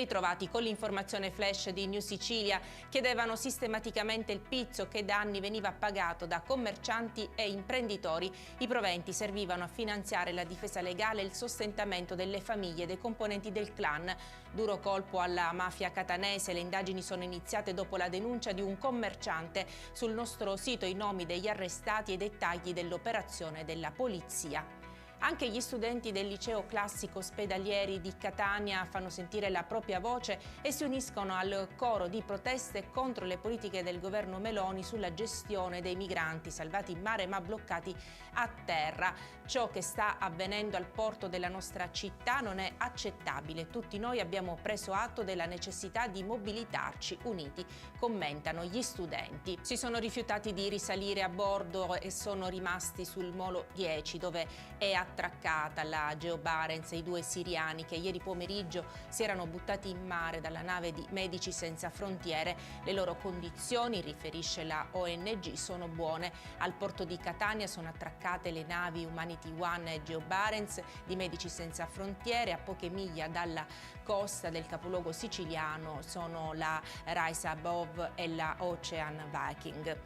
ritrovati con l'informazione flash di New Sicilia. Chiedevano sistematicamente il pizzo che da anni veniva pagato da commercianti e imprenditori. I proventi servivano a finanziare la difesa legale e il sostentamento delle famiglie dei componenti del clan. Duro colpo alla mafia catanese. Le indagini sono iniziate dopo la denuncia di un commerciante. Sul nostro sito i nomi degli arrestati e i dettagli dell'operazione della polizia. Anche gli studenti del liceo classico Ospedalieri di Catania fanno sentire la propria voce e si uniscono al coro di proteste contro le politiche del governo Meloni sulla gestione dei migranti salvati in mare ma bloccati a terra. Ciò che sta avvenendo al porto della nostra città non è accettabile. Tutti noi abbiamo preso atto della necessità di mobilitarci uniti, commentano gli studenti. Si sono rifiutati di risalire a bordo e sono rimasti sul molo 10, dove è attraccata la Geo Barents e i 2 siriani che ieri pomeriggio si erano buttati in mare dalla nave di Medici Senza Frontiere. Le loro condizioni, riferisce la ONG, sono buone. Al porto di Catania sono attraccate le navi Humanity One e Geo Barents di Medici Senza Frontiere. A poche miglia dalla costa del capoluogo siciliano sono la Rise Above e la Ocean Viking.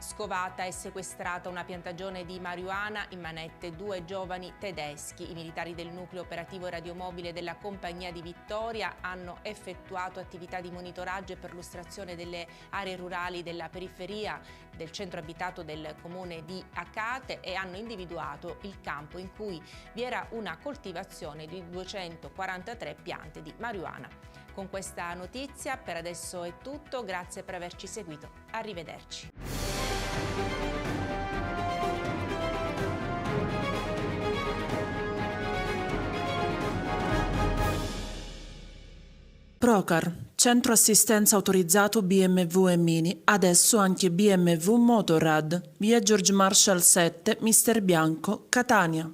Scovata e sequestrata una piantagione di marijuana, in manette 2 giovani tedeschi. I militari del nucleo operativo radiomobile della Compagnia di Vittoria hanno effettuato attività di monitoraggio e perlustrazione delle aree rurali della periferia del centro abitato del comune di Acate e hanno individuato il campo in cui vi era una coltivazione di 243 piante di marijuana. Con questa notizia per adesso è tutto, grazie per averci seguito, arrivederci. Procar, centro assistenza autorizzato BMW e Mini, adesso anche BMW Motorrad, via George Marshall 7, Mister Bianco, Catania.